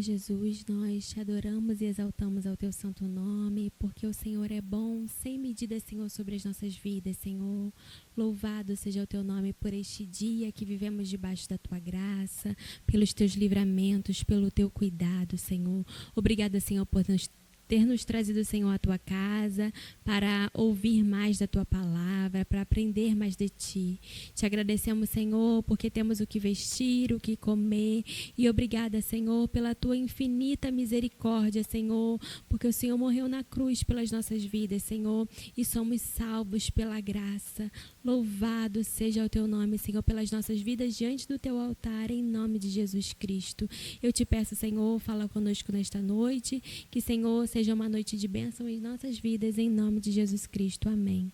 Senhor Jesus, nós te adoramos e exaltamos ao teu santo nome, porque o Senhor é bom, sem medida, Senhor, sobre as nossas vidas, Senhor. Louvado seja o teu nome por este dia que vivemos debaixo da tua graça, pelos teus livramentos, pelo teu cuidado, Senhor. Obrigada, Senhor, por ter nos trazido, Senhor, à tua casa para ouvir mais da tua palavra, para aprender mais de ti. Te agradecemos, Senhor, porque temos o que vestir, o que comer, e obrigada, Senhor, pela tua infinita misericórdia, Senhor, porque o Senhor morreu na cruz pelas nossas vidas, Senhor, e somos salvos pela graça. Louvado seja o teu nome, Senhor, pelas nossas vidas diante do teu altar, em nome de Jesus Cristo. Eu te peço, Senhor, fala conosco nesta noite, que, Senhor, seja uma noite de bênção em nossas vidas, em nome de Jesus Cristo. Amém.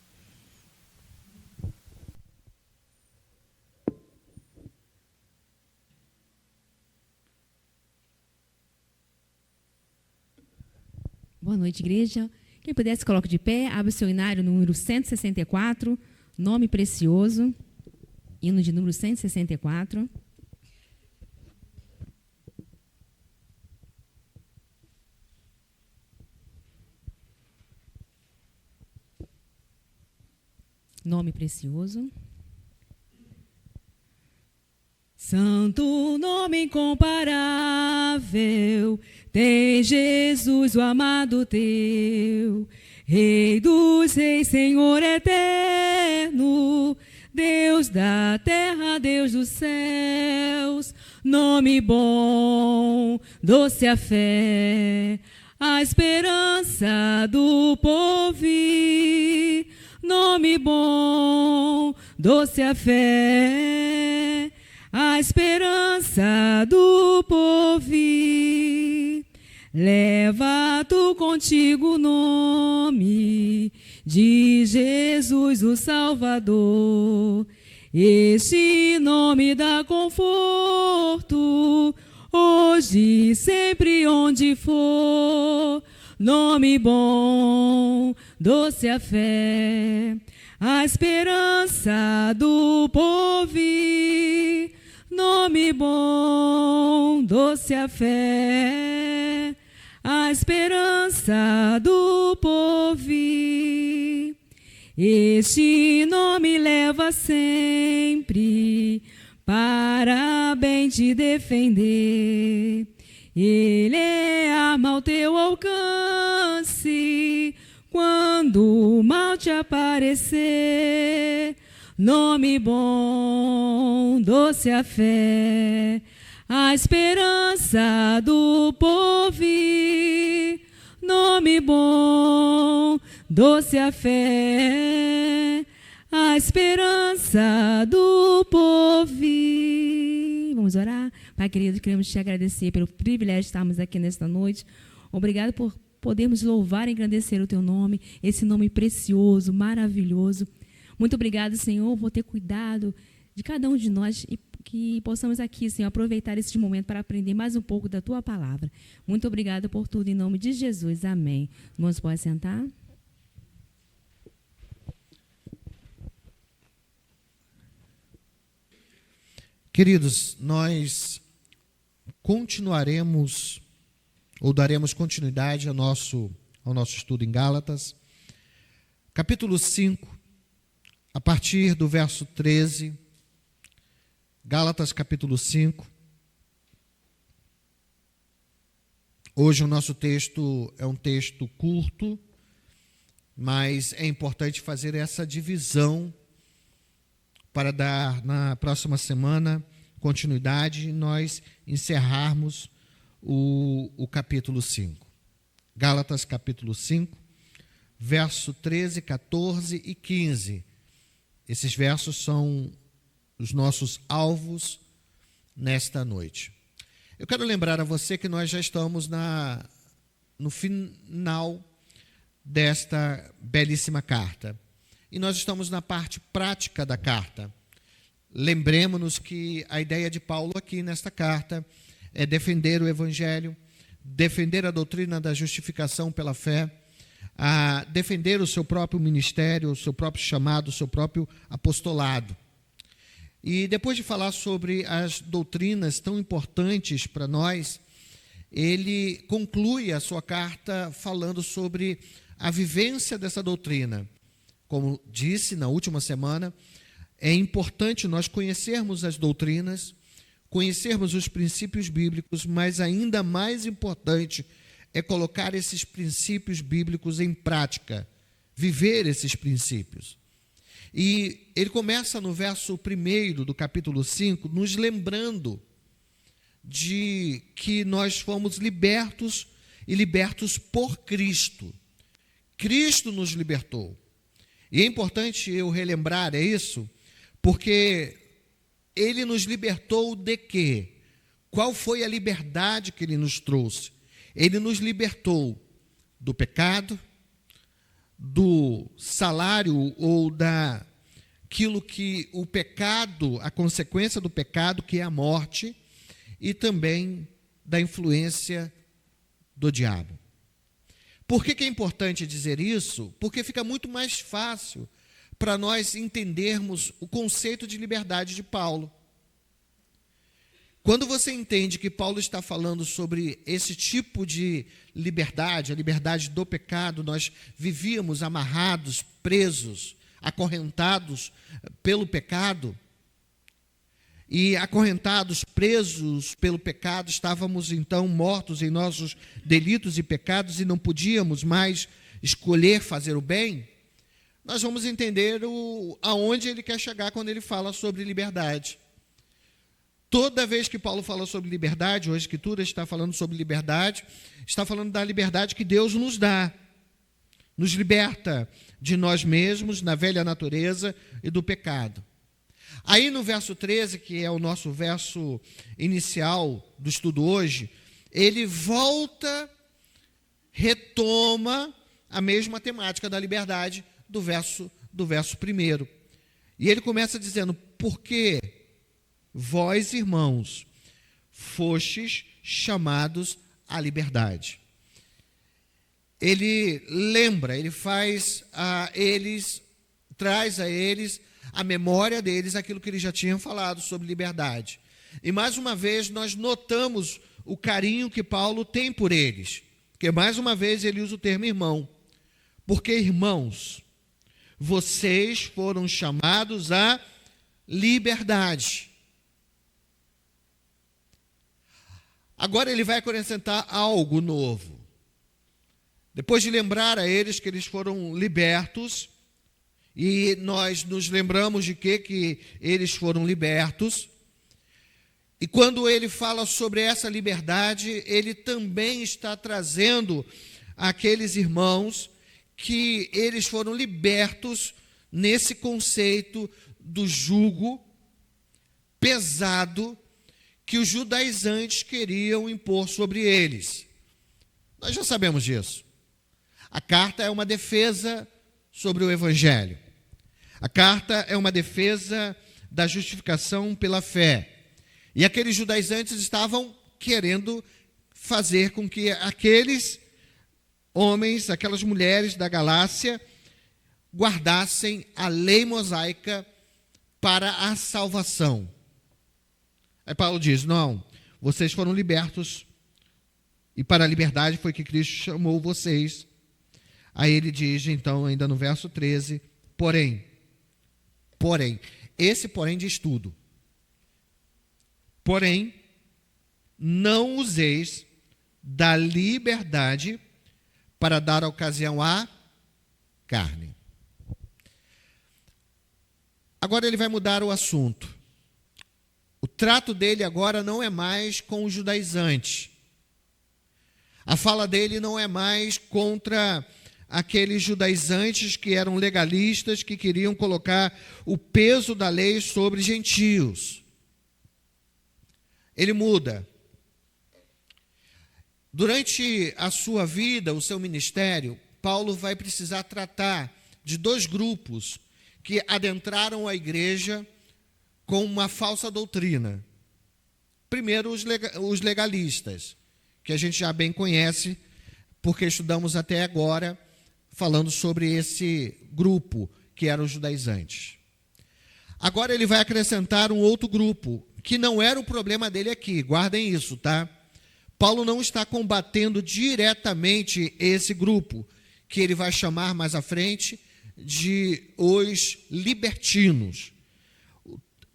Boa noite, igreja. Quem puder, se coloque de pé, abre o seu hinário número 164, nome precioso, hino de número 164. Nome precioso. Santo nome incomparável, tem Jesus, o amado teu, Rei dos reis, Senhor eterno, Deus da terra, Deus dos céus. Nome bom, doce a fé, a esperança do povo. Nome bom, doce a fé, a esperança do povo. Leva tu contigo o nome de Jesus, o Salvador. Este nome dá conforto, hoje, sempre, onde for. Nome bom, doce a fé, a esperança do povo. Nome bom, doce a fé, a esperança do povo. Este nome leva sempre para bem te defender. Ele é arma ao teu alcance quando o mal te aparecer. Nome bom, doce a fé, a esperança do povo. Nome bom, doce a fé, a esperança do povo. Vamos orar? Pai querido, queremos te agradecer pelo privilégio de estarmos aqui nesta noite. Obrigado por podermos louvar e engrandecer o teu nome, esse nome precioso, maravilhoso. Muito obrigado, Senhor, por ter cuidado de cada um de nós e que possamos aqui, Senhor, aproveitar esse momento para aprender mais um pouco da tua palavra. Muito obrigado por tudo, em nome de Jesus. Amém. Irmãos, pode sentar? Queridos, nós continuaremos, ou daremos continuidade ao nosso estudo em Gálatas, capítulo 5, a partir do verso 13, Gálatas capítulo 5. Hoje o nosso texto é um texto curto, mas é importante fazer essa divisão para dar na próxima semana continuidade e nós encerrarmos o capítulo 5. Gálatas capítulo 5, verso 13, 14 e 15. Esses versos são os nossos alvos nesta noite. Eu quero lembrar a você que nós já estamos no final desta belíssima carta. E nós estamos na parte prática da carta. Lembremos-nos que a ideia de Paulo aqui nesta carta é defender o Evangelho, defender a doutrina da justificação pela fé, a defender o seu próprio ministério, o seu próprio chamado, o seu próprio apostolado. E depois de falar sobre as doutrinas tão importantes para nós, ele conclui a sua carta falando sobre a vivência dessa doutrina. Como disse na última semana, é importante nós conhecermos as doutrinas, conhecermos os princípios bíblicos, mas ainda mais importante é colocar esses princípios bíblicos em prática, viver esses princípios. E ele começa no verso 1 do capítulo 5, nos lembrando de que nós fomos libertos e libertos por Cristo. Cristo nos libertou. E é importante eu relembrar isso, porque ele nos libertou de quê? Qual foi a liberdade que ele nos trouxe? Ele nos libertou do pecado, do salário ou daquilo que o pecado, a consequência do pecado, que é a morte, e também da influência do diabo. Por que é importante dizer isso? Porque fica muito mais fácil para nós entendermos o conceito de liberdade de Paulo. Quando você entende que Paulo está falando sobre esse tipo de liberdade, a liberdade do pecado, nós vivíamos amarrados, presos, acorrentados pelo pecado, e acorrentados, presos pelo pecado, estávamos então mortos em nossos delitos e pecados e não podíamos mais escolher fazer o bem. Nós vamos entender aonde ele quer chegar quando ele fala sobre liberdade. Toda vez que Paulo fala sobre liberdade, ou a Escritura está falando sobre liberdade, está falando da liberdade que Deus nos dá. Nos liberta de nós mesmos, na velha natureza e do pecado. Aí no verso 13, que é o nosso verso inicial do estudo hoje, ele retoma a mesma temática da liberdade do verso 1. E ele começa dizendo: porque vós, irmãos, fostes chamados à liberdade. Ele lembra, ele traz a eles a memória deles aquilo que ele já tinha falado sobre liberdade. E mais uma vez nós notamos o carinho que Paulo tem por eles, porque mais uma vez ele usa o termo irmão. Porque, irmãos, vocês foram chamados à liberdade. Agora ele vai acrescentar algo novo. Depois de lembrar a eles que eles foram libertos, e nós nos lembramos de que eles foram libertos, e quando ele fala sobre essa liberdade, ele também está trazendo àqueles irmãos que eles foram libertos nesse conceito do jugo pesado que os judaizantes queriam impor sobre eles. Nós já sabemos disso. A carta é uma defesa sobre o Evangelho. A carta é uma defesa da justificação pela fé. E aqueles judaizantes estavam querendo fazer com que aqueles homens, aquelas mulheres da Galácia, guardassem a lei mosaica para a salvação. Aí Paulo diz: não, vocês foram libertos, e para a liberdade foi que Cristo chamou vocês. Aí ele diz, então, ainda no verso 13, porém, esse porém diz tudo. Porém, não useis da liberdade para dar ocasião à carne. Agora ele vai mudar o assunto. O trato dele agora não é mais com os judaizantes. A fala dele não é mais contra aqueles judaizantes que eram legalistas, que queriam colocar o peso da lei sobre gentios. Ele muda. Durante a sua vida, o seu ministério, Paulo vai precisar tratar de dois grupos que adentraram a igreja com uma falsa doutrina. Primeiro, os legalistas, que a gente já bem conhece, porque estudamos até agora, falando sobre esse grupo, que eram os judaizantes. Agora ele vai acrescentar um outro grupo, que não era o problema dele aqui, guardem isso, tá? Paulo não está combatendo diretamente esse grupo, que ele vai chamar mais à frente de os libertinos.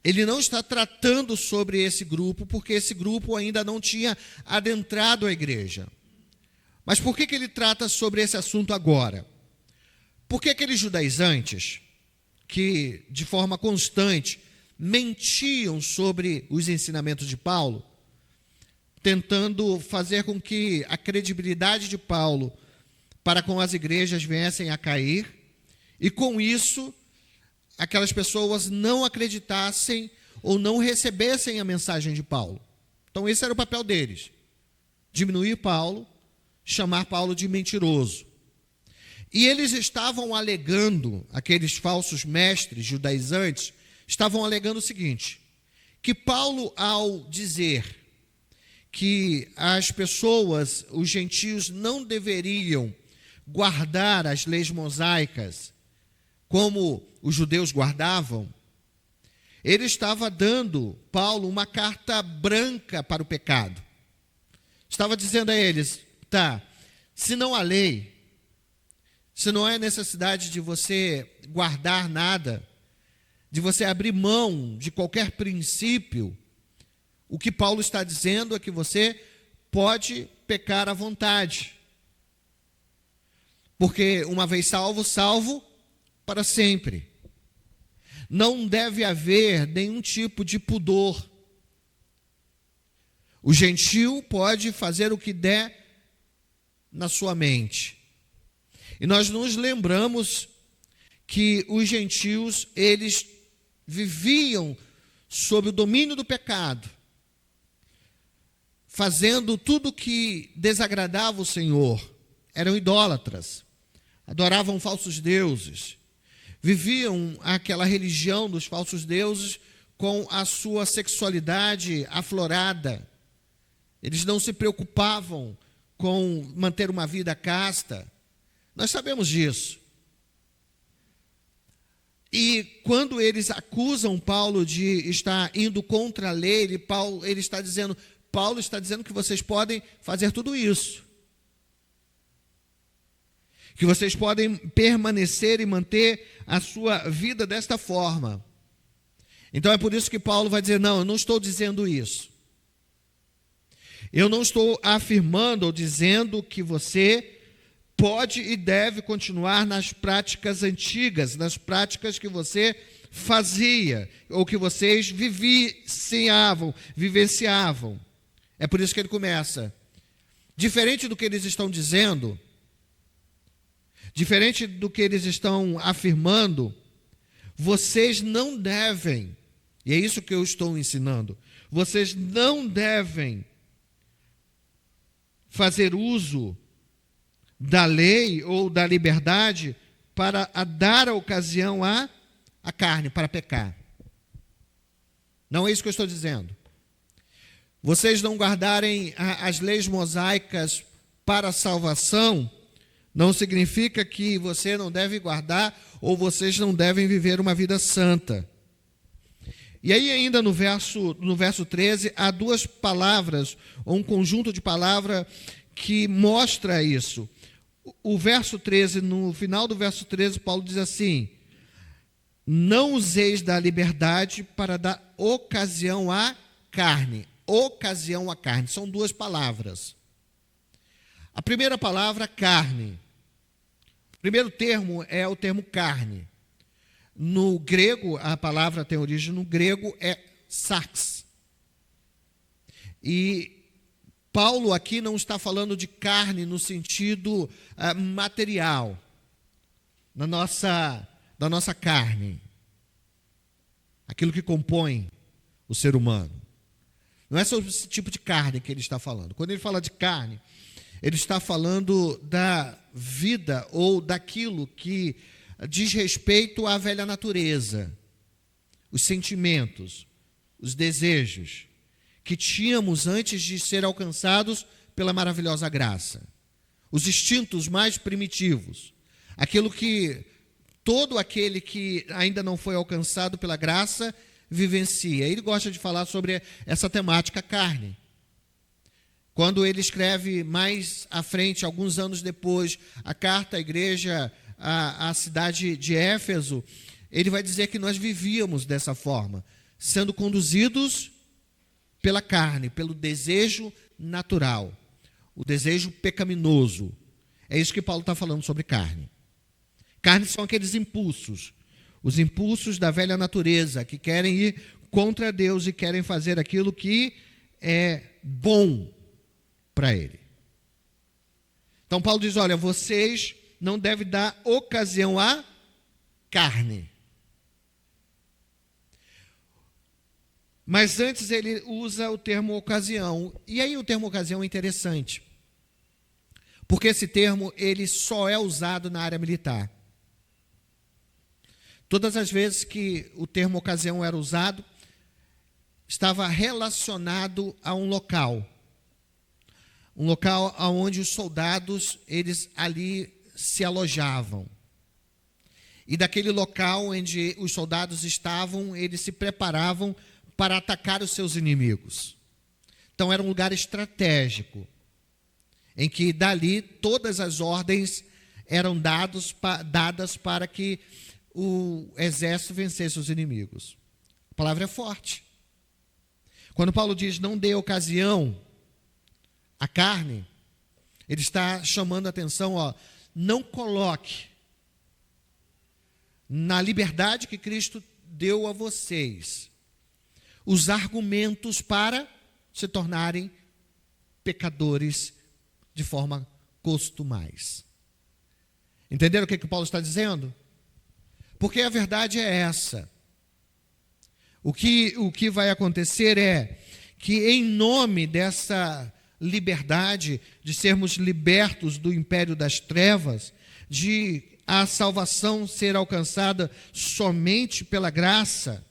Ele não está tratando sobre esse grupo, porque esse grupo ainda não tinha adentrado a igreja. Mas por que ele trata sobre esse assunto agora? Porque aqueles judaizantes, que de forma constante mentiam sobre os ensinamentos de Paulo, tentando fazer com que a credibilidade de Paulo para com as igrejas viessem a cair, e com isso aquelas pessoas não acreditassem ou não recebessem a mensagem de Paulo. Então esse era o papel deles, diminuir Paulo, chamar Paulo de mentiroso. E eles estavam alegando, aqueles falsos mestres judaizantes, estavam alegando o seguinte, que Paulo, ao dizer que as pessoas, os gentios, não deveriam guardar as leis mosaicas como os judeus guardavam, ele estava dando, Paulo, uma carta branca para o pecado. Estava dizendo a eles, tá, se não há lei, se não há necessidade de você guardar nada, de você abrir mão de qualquer princípio, o que Paulo está dizendo é que você pode pecar à vontade. Porque uma vez salvo, salvo para sempre. Não deve haver nenhum tipo de pudor. O gentio pode fazer o que der na sua mente. E nós nos lembramos que os gentios, eles viviam sob o domínio do pecado, fazendo tudo que desagradava o Senhor. Eram idólatras, adoravam falsos deuses, viviam aquela religião dos falsos deuses com a sua sexualidade aflorada. Eles não se preocupavam com manter uma vida casta. Nós sabemos disso. E quando eles acusam Paulo de estar indo contra a lei, Paulo está dizendo que vocês podem fazer tudo isso. Que vocês podem permanecer e manter a sua vida desta forma. Então é por isso que Paulo vai dizer, não, eu não estou dizendo isso. Eu não estou afirmando ou dizendo que você pode e deve continuar nas práticas antigas, nas práticas que você fazia, ou que vocês vivenciavam. É por isso que ele começa. Diferente do que eles estão dizendo, diferente do que eles estão afirmando, vocês não devem, e é isso que eu estou ensinando, vocês não devem fazer uso da lei ou da liberdade para dar a ocasião à carne, para pecar. Não é isso que eu estou dizendo. Vocês não guardarem as leis mosaicas para a salvação, não significa que você não deve guardar ou vocês não devem viver uma vida santa. E aí ainda no verso 13, há duas palavras, ou um conjunto de palavras que mostra isso. O verso 13, no final do verso 13, Paulo diz assim, não useis da liberdade para dar ocasião à carne. Ocasião à carne, são duas palavras. A primeira palavra, carne. O primeiro termo é o termo carne. No grego, a palavra tem origem no grego, é sarx. E Paulo aqui não está falando de carne no sentido material, da nossa carne, aquilo que compõe o ser humano. Não é sobre esse tipo de carne que ele está falando. Quando ele fala de carne, ele está falando da vida ou daquilo que diz respeito à velha natureza, os sentimentos, os desejos que tínhamos antes de ser alcançados pela maravilhosa graça. Os instintos mais primitivos, aquilo que todo aquele que ainda não foi alcançado pela graça vivencia. Ele gosta de falar sobre essa temática carne. Quando ele escreve mais à frente, alguns anos depois, a carta à igreja, à cidade de Éfeso, ele vai dizer que nós vivíamos dessa forma, sendo conduzidos pela carne, pelo desejo natural, o desejo pecaminoso. É isso que Paulo está falando sobre carne. Carne são aqueles impulsos, os impulsos da velha natureza, que querem ir contra Deus e querem fazer aquilo que é bom para ele. Então Paulo diz, olha, vocês não devem dar ocasião à carne. Mas antes ele usa o termo ocasião. E aí o termo ocasião é interessante. Porque esse termo ele só é usado na área militar. Todas as vezes que o termo ocasião era usado, estava relacionado a um local onde os soldados, eles ali se alojavam. E daquele local onde os soldados estavam, eles se preparavam para atacar os seus inimigos. Então era um lugar estratégico, em que dali todas as ordens eram dadas para que o exército vencesse os inimigos. A palavra é forte. Quando Paulo diz não dê ocasião à carne, ele está chamando a atenção, não coloque na liberdade que Cristo deu a vocês os argumentos para se tornarem pecadores de forma costumais. Entenderam o que Paulo está dizendo? Porque a verdade é essa. O que vai acontecer é que, em nome dessa liberdade, de sermos libertos do império das trevas, de a salvação ser alcançada somente pela graça,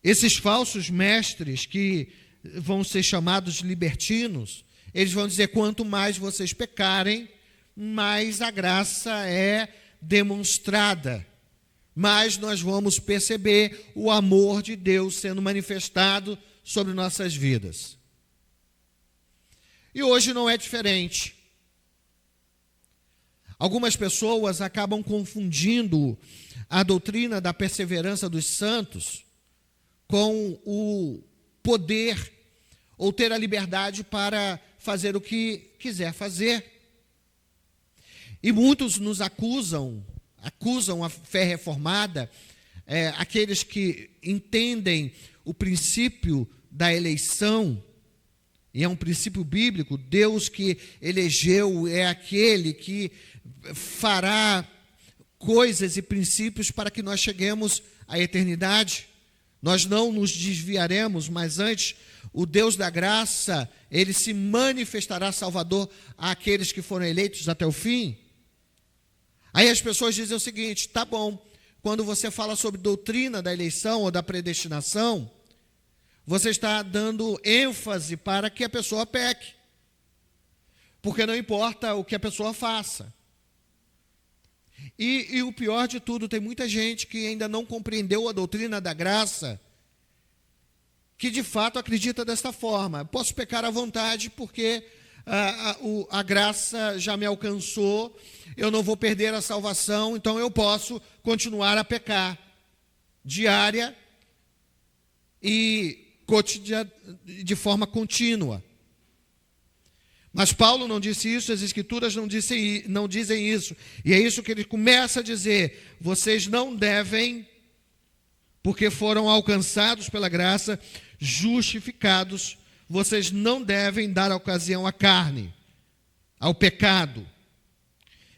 esses falsos mestres que vão ser chamados libertinos, eles vão dizer, quanto mais vocês pecarem, mais a graça é demonstrada, mais nós vamos perceber o amor de Deus sendo manifestado sobre nossas vidas. E hoje não é diferente. Algumas pessoas acabam confundindo a doutrina da perseverança dos santos com o poder ou ter a liberdade para fazer o que quiser fazer. E muitos nos acusam a fé reformada, aqueles que entendem o princípio da eleição, e é um princípio bíblico, Deus que elegeu é aquele que fará coisas e princípios para que nós cheguemos à eternidade. Nós não nos desviaremos, mas antes, o Deus da graça, ele se manifestará salvador àqueles que foram eleitos até o fim. Aí as pessoas dizem o seguinte, tá bom, quando você fala sobre doutrina da eleição ou da predestinação, você está dando ênfase para que a pessoa peque, porque não importa o que a pessoa faça. E o pior de tudo, tem muita gente que ainda não compreendeu a doutrina da graça, que de fato acredita desta forma. Posso pecar à vontade porque a graça já me alcançou, eu não vou perder a salvação, então eu posso continuar a pecar diária e de forma contínua. Mas Paulo não disse isso, as Escrituras não dizem isso. E é isso que ele começa a dizer. Vocês não devem, porque foram alcançados pela graça, justificados, vocês não devem dar ocasião à carne, ao pecado.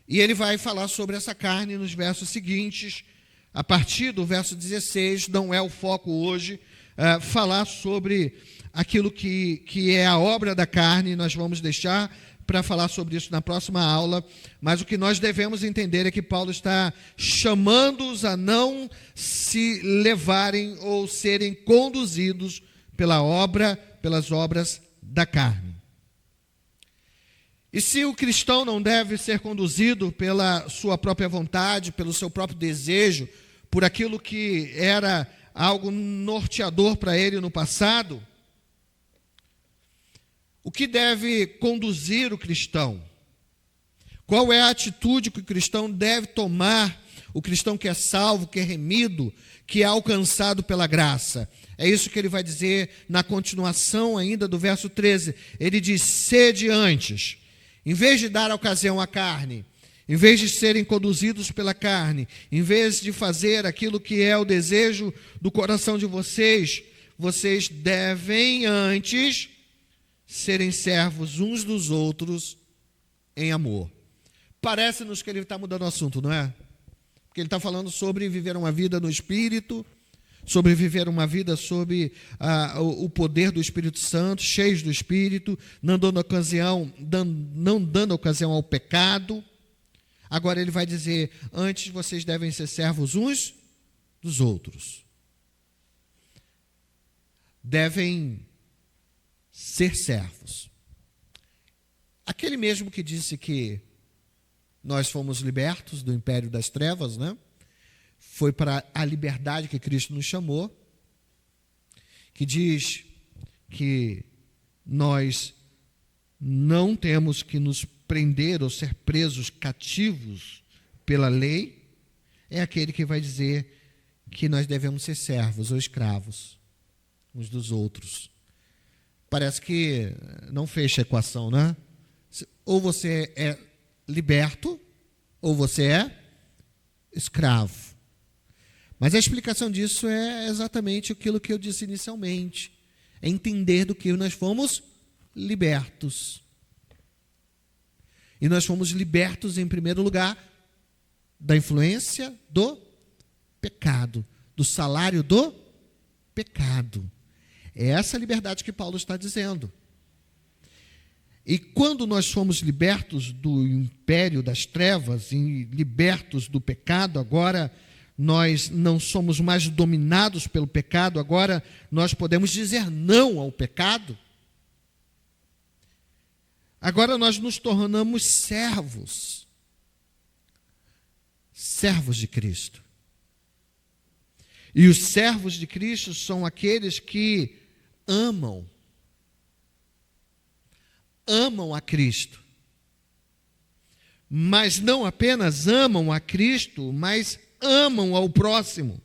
E ele vai falar sobre essa carne nos versos seguintes, a partir do verso 16, não é o foco hoje, falar sobre aquilo que é a obra da carne. Nós vamos deixar para falar sobre isso na próxima aula, mas o que nós devemos entender é que Paulo está chamando-os a não se levarem ou serem conduzidos pelas obras da carne. E se o cristão não deve ser conduzido pela sua própria vontade, pelo seu próprio desejo, por aquilo que era algo norteador para ele no passado, O que deve conduzir o cristão? Qual é a atitude que o cristão deve tomar? O cristão que é salvo, que é remido, que é alcançado pela graça. É isso que ele vai dizer na continuação ainda do verso 13. Ele diz: sede antes, em vez de dar ocasião à carne, em vez de serem conduzidos pela carne, em vez de fazer aquilo que é o desejo do coração de vocês, vocês devem antes serem servos uns dos outros em amor. Parece-nos que ele está mudando o assunto, não é? Porque ele está falando sobre viver uma vida no Espírito, sobre viver uma vida sob o poder do Espírito Santo, cheios do Espírito, não dando ocasião ao pecado. Agora ele vai dizer: antes vocês devem ser servos uns dos outros. Devem ser servos. Aquele mesmo que disse que nós fomos libertos do império das trevas, né? Foi para a liberdade que Cristo nos chamou, que diz que nós não temos que nos prender ou ser presos cativos pela lei, é aquele que vai dizer que nós devemos ser servos ou escravos uns dos outros. Parece que não fecha a equação, né? Ou você é liberto, ou você é escravo. Mas a explicação disso é exatamente aquilo que eu disse inicialmente. É entender do que nós fomos libertos. E nós fomos libertos, em primeiro lugar, da influência do pecado, do salário do pecado. É essa liberdade que Paulo está dizendo. E quando nós fomos libertos do império das trevas e libertos do pecado, agora nós não somos mais dominados pelo pecado, agora nós podemos dizer não ao pecado. Agora nós nos tornamos servos de Cristo. E os servos de Cristo são aqueles que amam a Cristo. Mas não apenas amam a Cristo, mas amam ao próximo.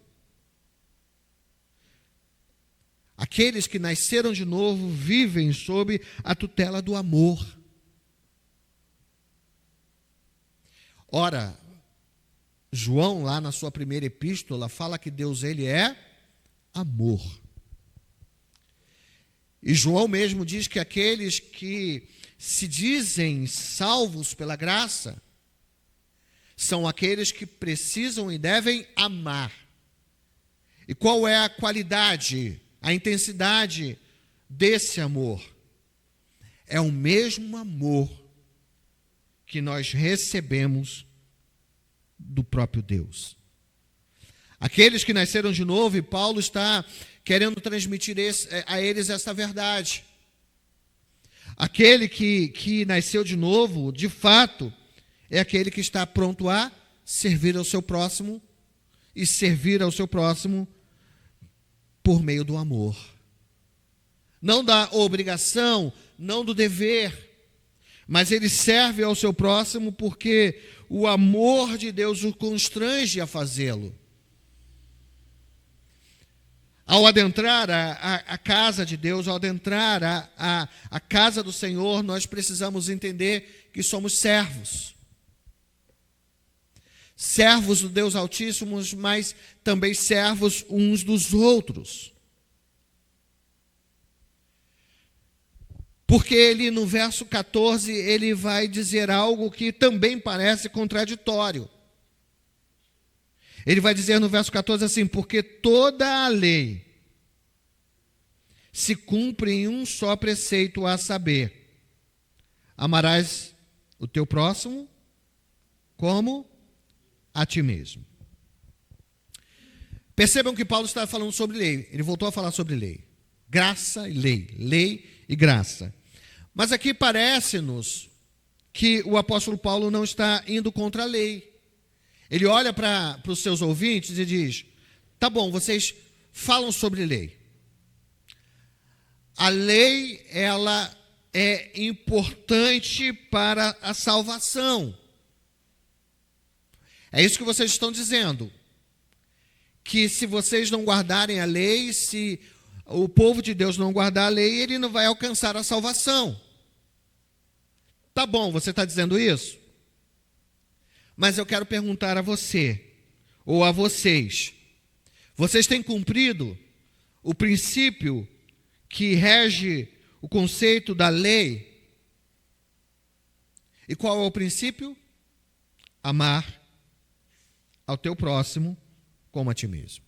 Aqueles que nasceram de novo vivem sob a tutela do amor. Ora, João, lá na sua primeira epístola, fala que Deus, ele é amor. E João mesmo diz que aqueles que se dizem salvos pela graça são aqueles que precisam e devem amar. E qual é a qualidade, a intensidade desse amor? É o mesmo amor que nós recebemos do próprio Deus. Aqueles que nasceram de novo, e Paulo está querendo transmitir a eles essa verdade. Aquele que nasceu de novo, de fato, é aquele que está pronto a servir ao seu próximo, e servir ao seu próximo por meio do amor. Não da obrigação, não do dever, mas ele serve ao seu próximo porque o amor de Deus o constrange a fazê-lo. Ao adentrar a casa de Deus, ao adentrar a casa do Senhor, nós precisamos entender que somos servos. Servos do Deus Altíssimo, mas também servos uns dos outros. Porque ele, no verso 14, ele vai dizer algo que também parece contraditório. Ele vai dizer no verso 14 assim: porque toda a lei se cumpre em um só preceito, a saber, amarás o teu próximo como a ti mesmo. Percebam que Paulo está falando sobre lei. Ele voltou a falar sobre lei. Graça e lei. Lei e graça. Mas aqui parece-nos que o apóstolo Paulo não está indo contra a lei. Ele olha para os seus ouvintes e diz: tá bom, vocês falam sobre lei. A lei, ela é importante para a salvação. É isso que vocês estão dizendo. Que se vocês não guardarem a lei, se o povo de Deus não guardar a lei, ele não vai alcançar a salvação. Tá bom, você está dizendo isso? Mas eu quero perguntar a você, ou a vocês. Vocês têm cumprido o princípio que rege o conceito da lei? E qual é o princípio? Amar ao teu próximo como a ti mesmo.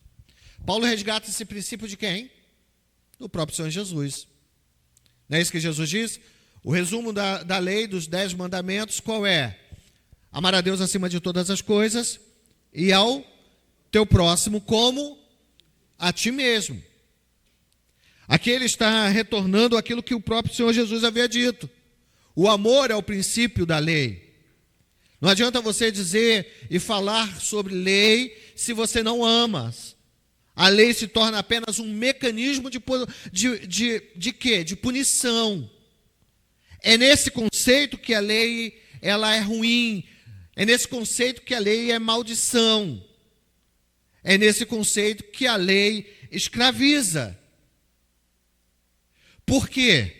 Paulo resgata esse princípio de quem? Do próprio Senhor Jesus. Não é isso que Jesus diz? O resumo da lei, dos 10 mandamentos, qual é? Amar a Deus acima de todas as coisas e ao teu próximo como a ti mesmo. Aqui ele está retornando aquilo que o próprio Senhor Jesus havia dito. O amor é o princípio da lei. Não adianta você dizer e falar sobre lei se você não ama. A lei se torna apenas um mecanismo de quê? De punição. É nesse conceito que a lei ela é ruim. É nesse conceito que a lei é maldição. É nesse conceito que a lei escraviza. Por quê?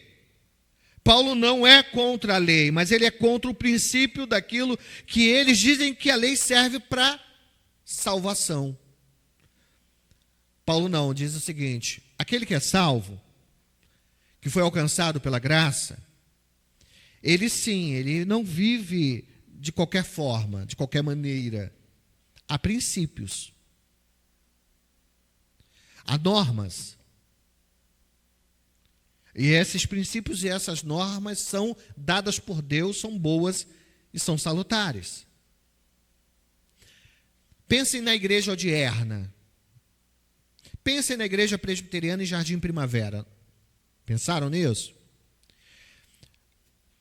Paulo não é contra a lei, mas ele é contra o princípio daquilo que eles dizem que a lei serve para salvação. Paulo não, diz o seguinte: aquele que é salvo, que foi alcançado pela graça, ele sim, ele não vive de qualquer forma, de qualquer maneira. Há princípios. Há normas. E esses princípios e essas normas são dadas por Deus, são boas e são salutares. Pensem na igreja odierna. Pensem na igreja presbiteriana em Jardim Primavera. Pensaram nisso?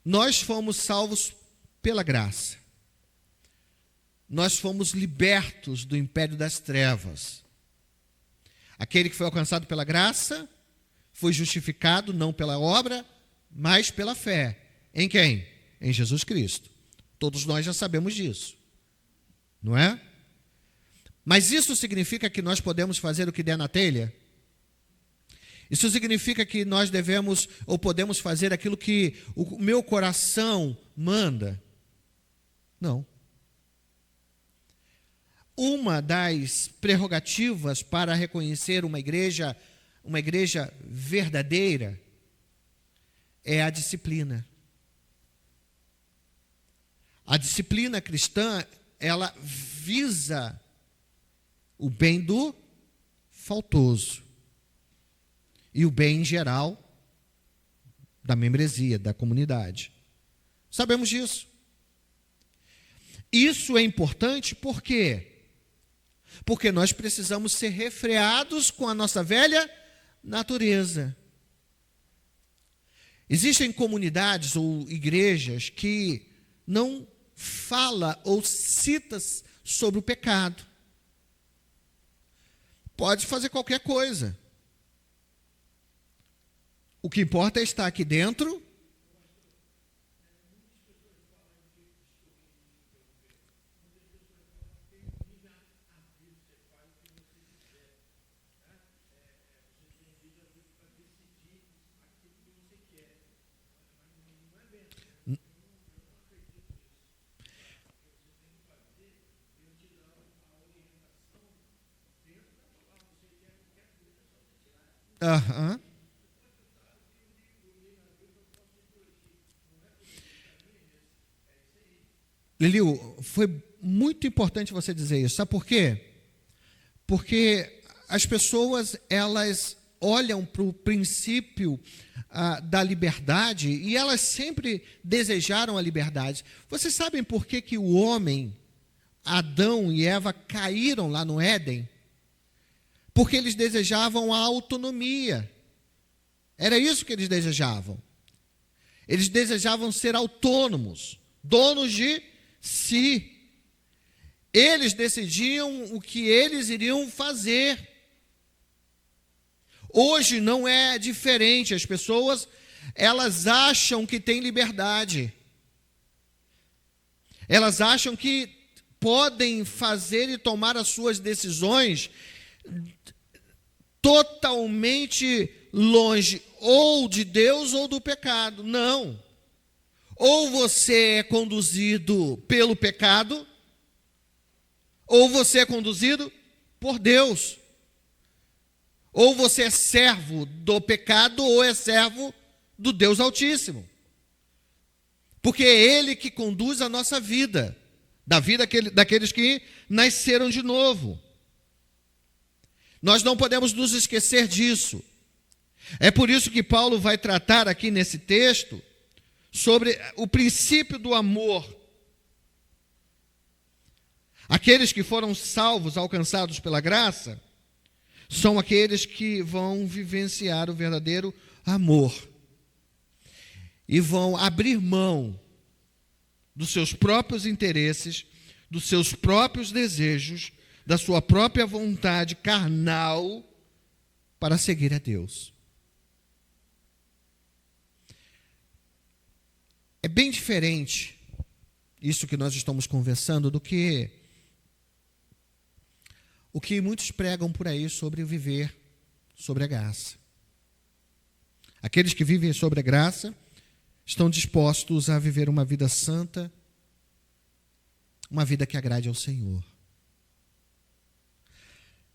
Nós fomos salvos pela graça. Nós fomos libertos do império das trevas. Aquele que foi alcançado pela graça foi justificado não pela obra, mas pela fé. Em quem? Em Jesus Cristo. Todos nós já sabemos disso. Não é? Mas isso significa que nós podemos fazer o que der na telha? Isso significa que nós devemos ou podemos fazer aquilo que o meu coração manda? Não. Uma das prerrogativas para reconhecer uma igreja verdadeira é a disciplina. A disciplina cristã, ela visa o bem do faltoso e o bem em geral da membresia, da comunidade. Sabemos disso. Isso é importante por quê? Porque nós precisamos ser refreados com a nossa velha natureza. Existem comunidades ou igrejas que não fala ou cita sobre o pecado. Pode fazer qualquer coisa. O que importa é estar aqui dentro. Aham. Liliu, foi muito importante você dizer isso. Sabe por quê? Porque as pessoas, elas olham para o princípio da liberdade e elas sempre desejaram a liberdade. Vocês sabem por que o homem, Adão e Eva, caíram lá no Éden? Porque eles desejavam a autonomia. Era isso que eles desejavam. Eles desejavam ser autônomos, donos de si. Eles decidiam o que eles iriam fazer. Hoje não é diferente. As pessoas, elas acham que têm liberdade. Elas acham que podem fazer e tomar as suas decisões totalmente longe ou de Deus ou do pecado. Não. Ou você é conduzido pelo pecado, ou você é conduzido por Deus. Ou você é servo do pecado, ou é servo do Deus Altíssimo. Porque é Ele que conduz a nossa vida, da vida daqueles que nasceram de novo. Nós não podemos nos esquecer disso. É por isso que Paulo vai tratar aqui nesse texto sobre o princípio do amor. Aqueles que foram salvos, alcançados pela graça, são aqueles que vão vivenciar o verdadeiro amor e vão abrir mão dos seus próprios interesses, dos seus próprios desejos, da sua própria vontade carnal para seguir a Deus. É bem diferente isso que nós estamos conversando do que o que muitos pregam por aí sobre viver sobre a graça. Aqueles que vivem sobre a graça estão dispostos a viver uma vida santa, uma vida que agrade ao Senhor.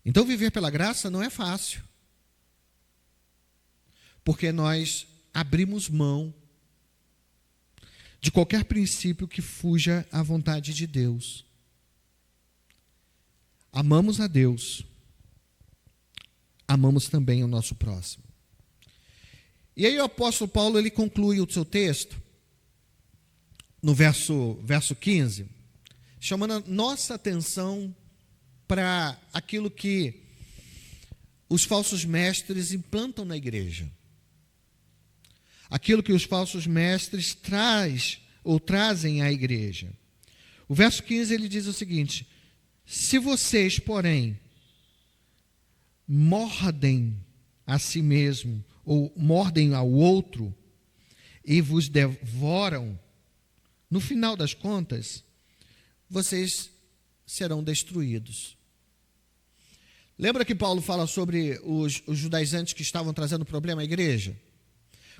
Então, viver pela graça não é fácil, porque nós abrimos mão de qualquer princípio que fuja à vontade de Deus. Amamos a Deus, amamos também o nosso próximo. E aí o apóstolo Paulo, ele conclui o seu texto, no verso 15, chamando a nossa atenção para aquilo que os falsos mestres implantam na igreja. Aquilo que os falsos mestres trazem à igreja. O verso 15, ele diz o seguinte: se vocês, porém, mordem a si mesmo, ou mordem ao outro, e vos devoram, no final das contas, vocês serão destruídos. Lembra que Paulo fala sobre os judaizantes que estavam trazendo problema à igreja?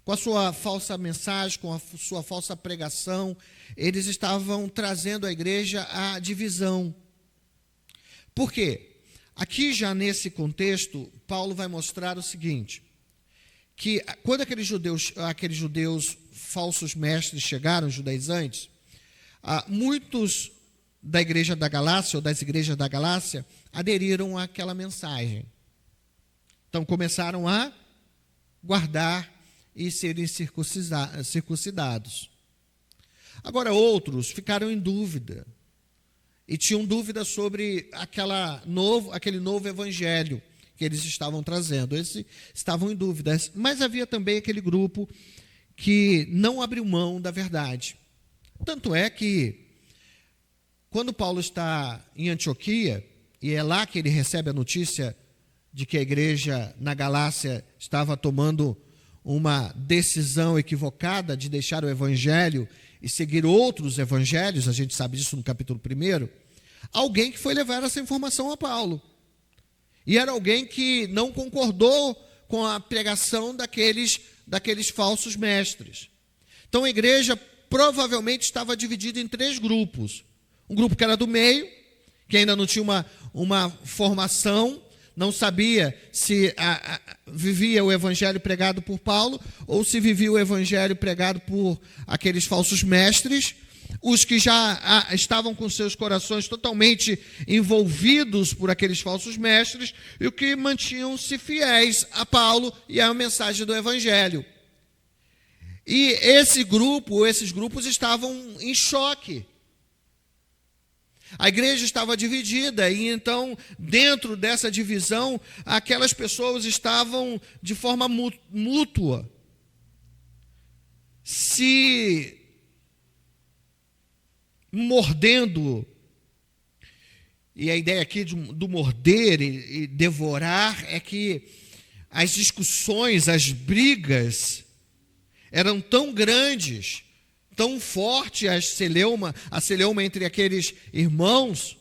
Com a sua falsa mensagem, com a sua falsa pregação, eles estavam trazendo à igreja a divisão. Por quê? Aqui já nesse contexto, Paulo vai mostrar o seguinte, que quando aqueles judeus falsos mestres chegaram, judaizantes, muitos da igreja da Galácia, ou das igrejas da Galácia, aderiram àquela mensagem. Então começaram a guardar e serem circuncidados. Agora outros ficaram em dúvida, e tinham dúvida sobre aquele novo evangelho que eles estavam trazendo. Eles estavam em dúvida, mas havia também aquele grupo que não abriu mão da verdade. Tanto é que, quando Paulo está em Antioquia, e é lá que ele recebe a notícia de que a igreja na Galácia estava tomando uma decisão equivocada de deixar o evangelho e seguir outros evangelhos, a gente sabe disso no capítulo 1, alguém que foi levar essa informação a Paulo. E era alguém que não concordou com a pregação daqueles falsos mestres. Então a igreja provavelmente estava dividida em 3 grupos. Um grupo que era do meio, que ainda não tinha uma formação, não sabia se vivia o evangelho pregado por Paulo ou se vivia o evangelho pregado por aqueles falsos mestres. Os que já estavam com seus corações totalmente envolvidos por aqueles falsos mestres e os que mantinham-se fiéis a Paulo e à mensagem do evangelho. E esses grupos estavam em choque. A igreja estava dividida e então, dentro dessa divisão, aquelas pessoas estavam de forma mútua se mordendo. E a ideia aqui do morder e devorar é que as discussões, as brigas, eram tão grandes, tão forte a celeuma entre aqueles irmãos,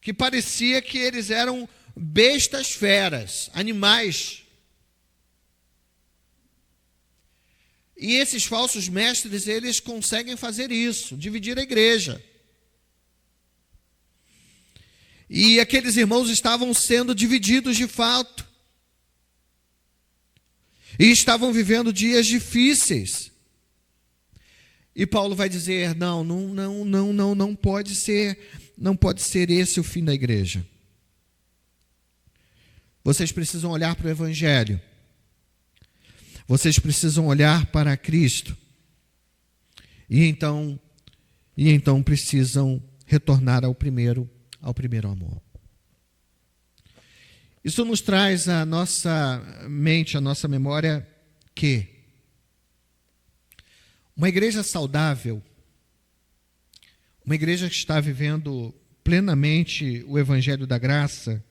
que parecia que eles eram bestas feras, animais. E esses falsos mestres, eles conseguem fazer isso, dividir a igreja. E aqueles irmãos estavam sendo divididos de fato. E estavam vivendo dias difíceis. E Paulo vai dizer: não pode ser esse o fim da igreja. Vocês precisam olhar para o Evangelho. Vocês precisam olhar para Cristo. E então precisam retornar ao primeiro amor. Isso nos traz à nossa mente, à nossa memória, que uma igreja saudável, uma igreja que está vivendo plenamente o Evangelho da Graça,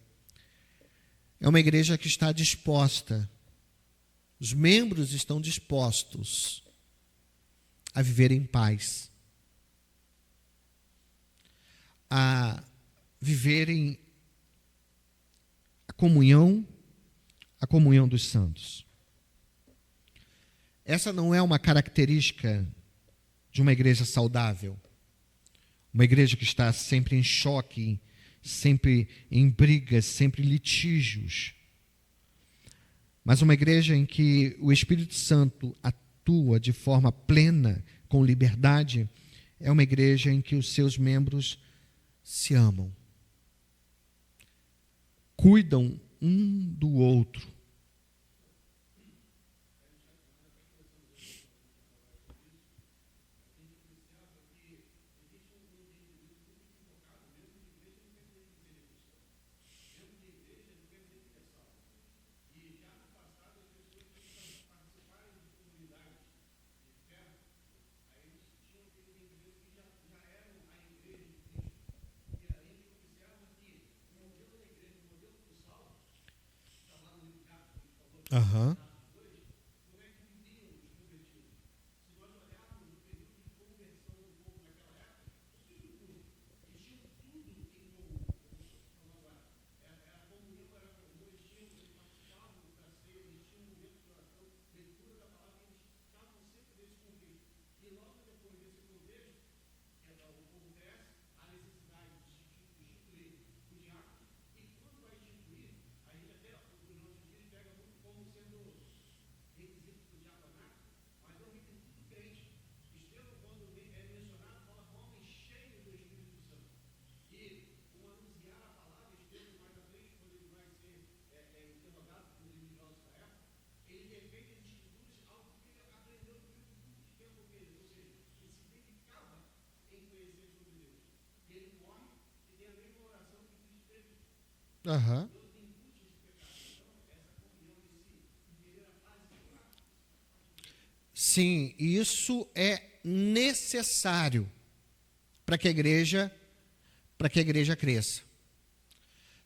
é uma igreja que está disposta, os membros estão dispostos a viver em paz, a viverem a comunhão dos santos. Essa não é uma característica de uma igreja saudável, uma igreja que está sempre em choque, sempre em brigas, sempre em litígios, mas uma igreja em que o Espírito Santo atua de forma plena, com liberdade, é uma igreja em que os seus membros se amam, cuidam um do outro. Aham. Aham. Sim, isso é necessário para que a igreja cresça.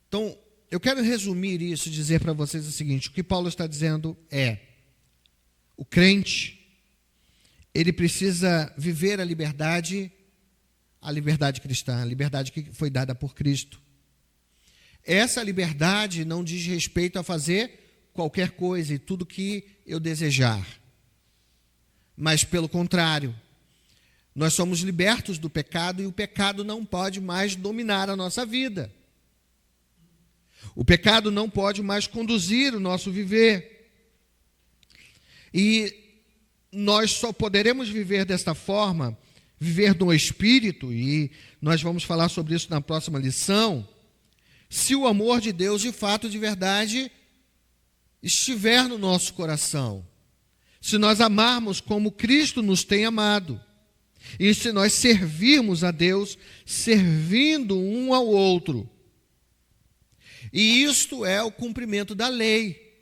Então, eu quero resumir isso e dizer para vocês o seguinte: o que Paulo está dizendo é: o crente, ele precisa viver a liberdade cristã, a liberdade que foi dada por Cristo. Essa liberdade não diz respeito a fazer qualquer coisa e tudo que eu desejar. Mas, pelo contrário, nós somos libertos do pecado e o pecado não pode mais dominar a nossa vida. O pecado não pode mais conduzir o nosso viver. E nós só poderemos viver desta forma, viver no Espírito, e nós vamos falar sobre isso na próxima lição, se o amor de Deus, de fato, de verdade, estiver no nosso coração. Se nós amarmos como Cristo nos tem amado. E se nós servirmos a Deus, servindo um ao outro. E isto é o cumprimento da lei.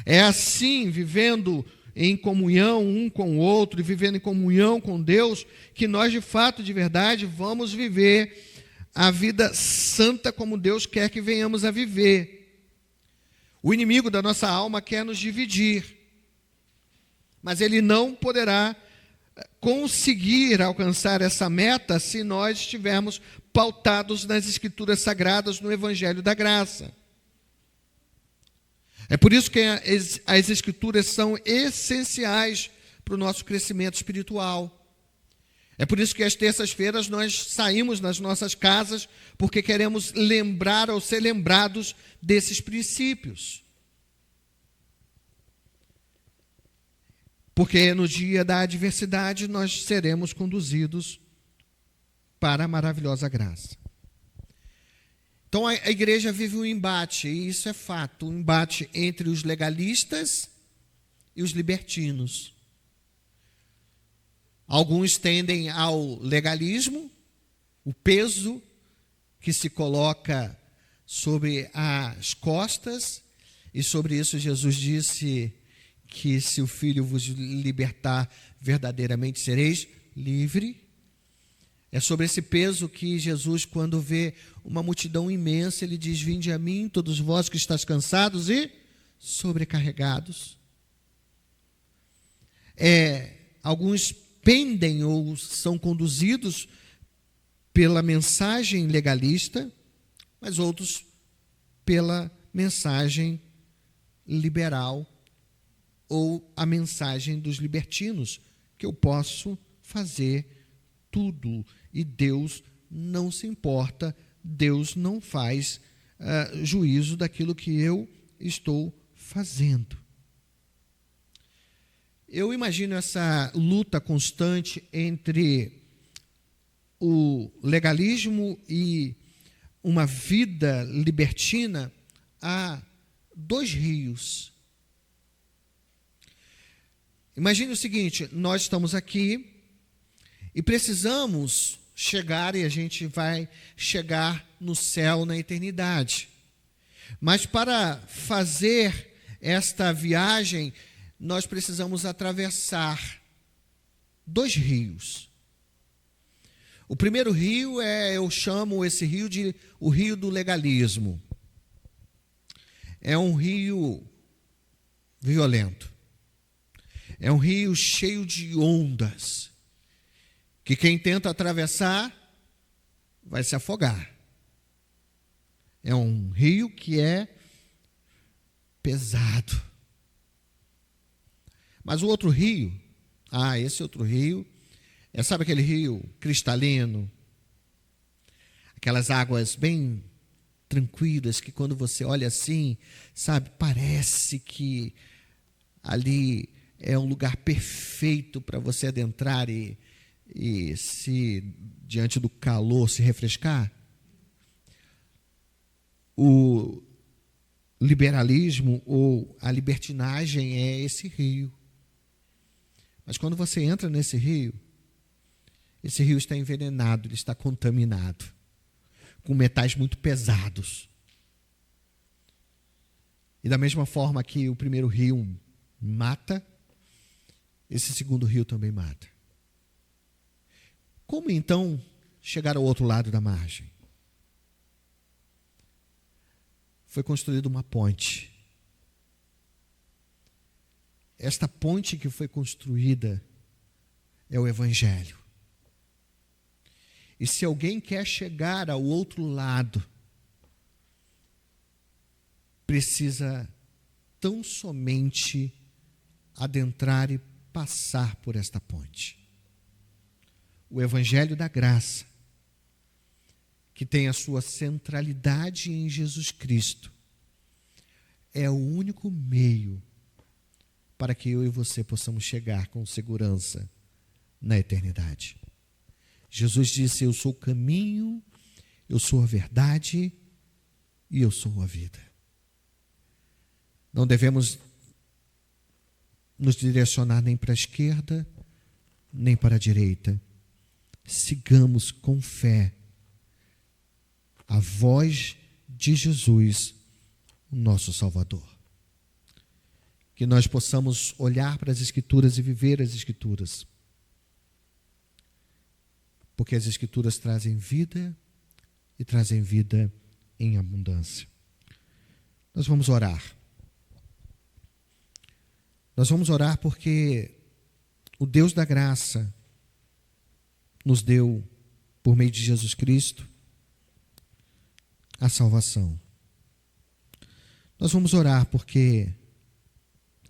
É assim, vivendo em comunhão um com o outro, e vivendo em comunhão com Deus, que nós, de fato, de verdade, vamos viver a vida santa como Deus quer que venhamos a viver. O inimigo da nossa alma quer nos dividir. Mas ele não poderá conseguir alcançar essa meta se nós estivermos pautados nas Escrituras Sagradas, no Evangelho da Graça. É por isso que as Escrituras são essenciais para o nosso crescimento espiritual. É por isso que às terças-feiras nós saímos nas nossas casas, porque queremos lembrar ou ser lembrados desses princípios. Porque no dia da adversidade nós seremos conduzidos para a maravilhosa graça. Então a igreja vive um embate, e isso é fato, um embate entre os legalistas e os libertinos. Alguns tendem ao legalismo, o peso que se coloca sobre as costas, e sobre isso Jesus disse que se o Filho vos libertar, verdadeiramente sereis livre. É sobre esse peso que Jesus, quando vê uma multidão imensa, ele diz: vinde a mim, todos vós que estáis cansados e sobrecarregados. Alguns pendem ou são conduzidos pela mensagem legalista, mas outros pela mensagem liberal, ou a mensagem dos libertinos, que eu posso fazer tudo e Deus não se importa, Deus não faz juízo daquilo que eu estou fazendo. Eu imagino essa luta constante entre o legalismo e uma vida libertina a dois rios. Imagine o seguinte: nós estamos aqui e precisamos chegar, e a gente vai chegar no céu na eternidade. Mas para fazer esta viagem, nós precisamos atravessar dois rios. O primeiro rio eu chamo esse rio de o rio do legalismo. É um rio violento. É um rio cheio de ondas, que quem tenta atravessar vai se afogar. É um rio que é pesado. Mas o outro rio, esse outro rio, sabe aquele rio cristalino? Aquelas águas bem tranquilas, que quando você olha assim, sabe, parece que ali é um lugar perfeito para você adentrar e se, diante do calor, se refrescar. O liberalismo ou a libertinagem é esse rio. Mas quando você entra nesse rio, esse rio está envenenado, ele está contaminado, com metais muito pesados. E da mesma forma que o primeiro rio mata, esse segundo rio também mata. Como então chegar ao outro lado da margem? Foi construída uma ponte. Esta ponte que foi construída é o Evangelho. E se alguém quer chegar ao outro lado, precisa tão somente adentrar e passar por esta ponte. O Evangelho da Graça, que tem a sua centralidade em Jesus Cristo, é o único meio para que eu e você possamos chegar com segurança na eternidade. Jesus disse: eu sou o caminho, eu sou a verdade e eu sou a vida. Não devemos nos direcionar nem para a esquerda, nem para a direita. Sigamos com fé a voz de Jesus, o nosso Salvador. Que nós possamos olhar para as Escrituras e viver as Escrituras. Porque as Escrituras trazem vida e trazem vida em abundância. Nós vamos orar. Nós vamos orar porque o Deus da graça nos deu, por meio de Jesus Cristo, a salvação. Nós vamos orar porque,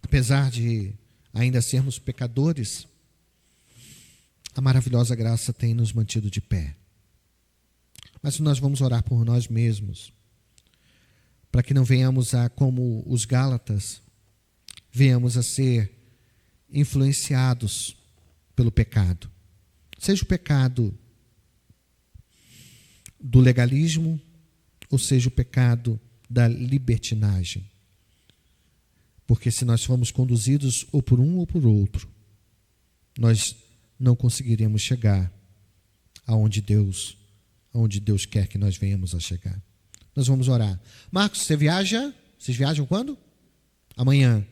apesar de ainda sermos pecadores, a maravilhosa graça tem nos mantido de pé. Mas nós vamos orar por nós mesmos, para que não venhamos a, como os Gálatas, venhamos a ser influenciados pelo pecado. Seja o pecado do legalismo, ou seja o pecado da libertinagem. Porque se nós formos conduzidos ou por um ou por outro, nós não conseguiremos chegar aonde Deus quer que nós venhamos a chegar. Nós vamos orar. Marcos, você viaja? Vocês viajam quando? Amanhã.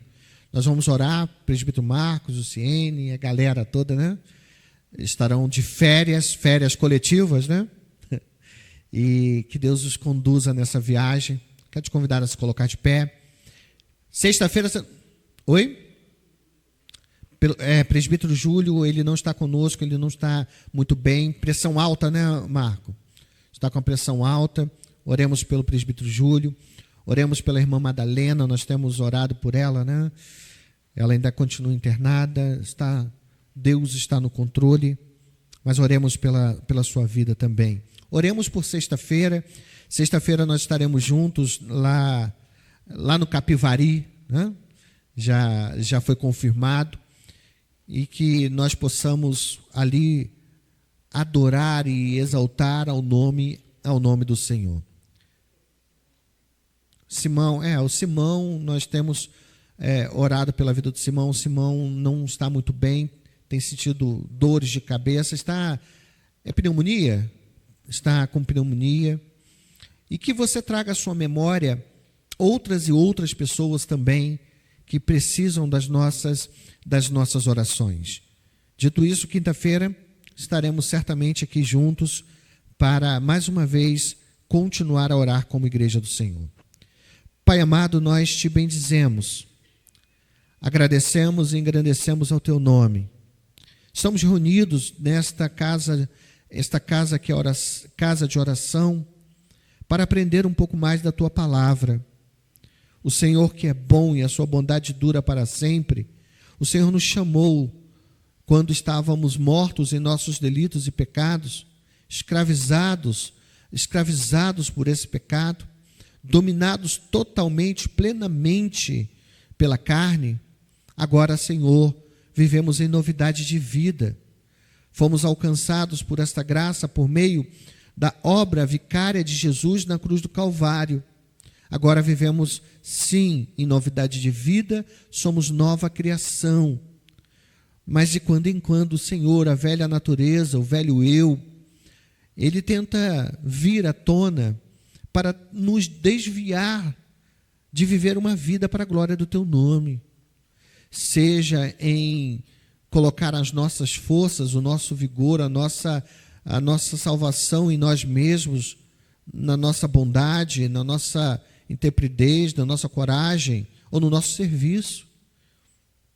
Nós vamos orar, presbítero Marcos, o Ciene, a galera toda, né? Estarão de férias coletivas, né? E que Deus os conduza nessa viagem. Quero te convidar a se colocar de pé. Sexta-feira... Oi? Presbítero Júlio, ele não está conosco, ele não está muito bem. Pressão alta, né, Marco? Está com a pressão alta. Oremos pelo presbítero Júlio. Oremos pela irmã Madalena, nós temos orado por ela, né? Ela ainda continua internada, Deus está no controle, mas oremos pela sua vida também. Oremos por sexta-feira. Sexta-feira nós estaremos juntos lá no Capivari, né? Já foi confirmado, e que nós possamos ali adorar e exaltar ao nome do Senhor. Simão, o Simão, nós temos orado pela vida do Simão. O Simão não está muito bem, tem sentido dores de cabeça, pneumonia, está com pneumonia, e que você traga à sua memória outras e outras pessoas também que precisam das nossas orações. Dito isso, quinta-feira estaremos certamente aqui juntos para, mais uma vez, continuar a orar como Igreja do Senhor. Pai amado, nós te bendizemos, agradecemos e engrandecemos ao teu nome. Estamos reunidos nesta casa, esta casa que é casa de oração, para aprender um pouco mais da tua palavra. O Senhor que é bom e a sua bondade dura para sempre, o Senhor nos chamou quando estávamos mortos em nossos delitos e pecados, escravizados por esse pecado, dominados totalmente, plenamente pela carne. Agora, Senhor, vivemos em novidade de vida. Fomos alcançados por esta graça por meio da obra vicária de Jesus na cruz do Calvário. Agora vivemos, sim, em novidade de vida, somos nova criação. Mas de quando em quando, Senhor, a velha natureza, o velho eu, ele tenta vir à tona para nos desviar de viver uma vida para a glória do teu nome. Seja em colocar as nossas forças, o nosso vigor, a nossa salvação em nós mesmos, na nossa bondade, na nossa intrepidez, na nossa coragem, ou no nosso serviço.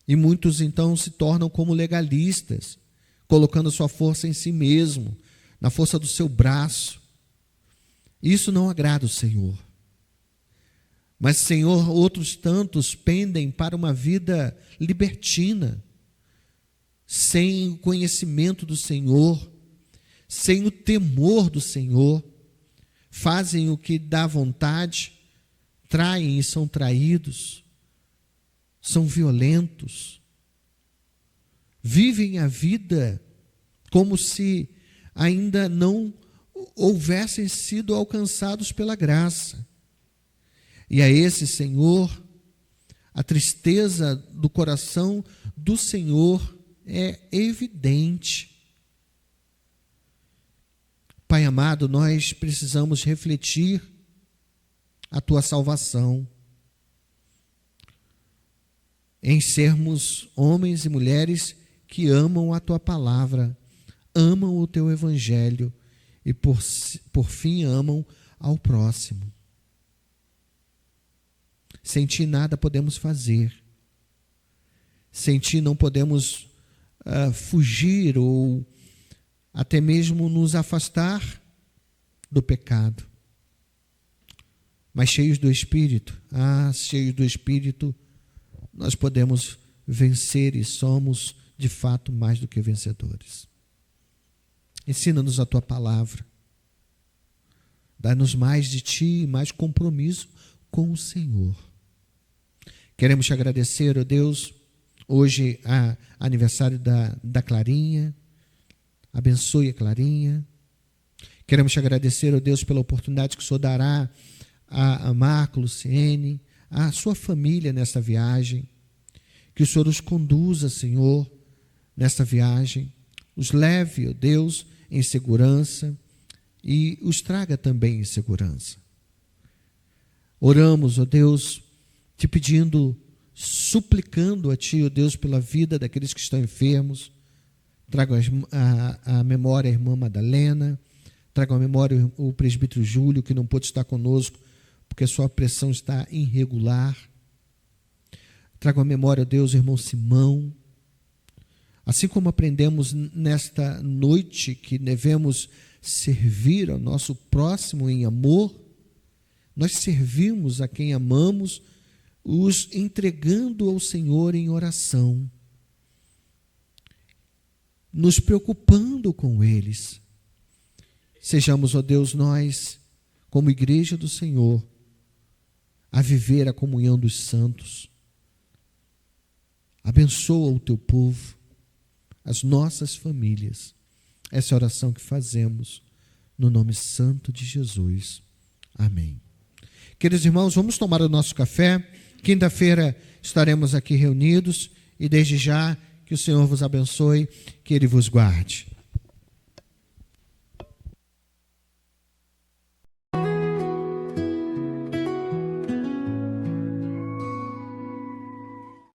E muitos então se tornam como legalistas, colocando sua força em si mesmo, na força do seu braço. Isso não agrada o Senhor. Mas, Senhor, outros tantos pendem para uma vida libertina, sem o conhecimento do Senhor, sem o temor do Senhor, fazem o que dá vontade, traem e são traídos, são violentos, vivem a vida como se ainda não houvessem sido alcançados pela graça. E a esse, Senhor, a tristeza do coração do Senhor é evidente. Pai amado, nós precisamos refletir a tua salvação, em sermos homens e mulheres que amam a tua palavra, amam o teu evangelho e por fim amam ao próximo. Sem ti nada podemos fazer. Sem ti não podemos fugir ou até mesmo nos afastar do pecado. Mas cheios do Espírito, cheios do Espírito, nós podemos vencer e somos, de fato, mais do que vencedores. Ensina-nos a tua palavra. Dá-nos mais de ti, mais compromisso com o Senhor. Queremos te agradecer, ó Deus, hoje é aniversário da Clarinha. Abençoe a Clarinha. Queremos te agradecer, ó Deus, pela oportunidade que o Senhor dará a Marco, Luciene, a sua família nessa viagem. Que o Senhor os conduza, Senhor, nessa viagem. Os leve, ó Deus, em segurança e os traga também em segurança. Oramos, ó Deus, te pedindo, suplicando a Ti, ó Deus, pela vida daqueles que estão enfermos. Traga a memória a irmã Madalena, traga a memória o presbítero Júlio, que não pôde estar conosco, porque a sua pressão está irregular. Traga a memória, ó Deus, o irmão Simão. Assim como aprendemos nesta noite que devemos servir ao nosso próximo em amor, nós servimos a quem amamos, os entregando ao Senhor em oração, nos preocupando com eles. Sejamos, ó Deus, nós, como igreja do Senhor, a viver a comunhão dos santos. Abençoa o teu povo, as nossas famílias. Essa é a oração que fazemos no nome santo de Jesus. Amém. Queridos irmãos, vamos tomar o nosso café. Quinta-feira estaremos aqui reunidos e desde já que o Senhor vos abençoe, que Ele vos guarde.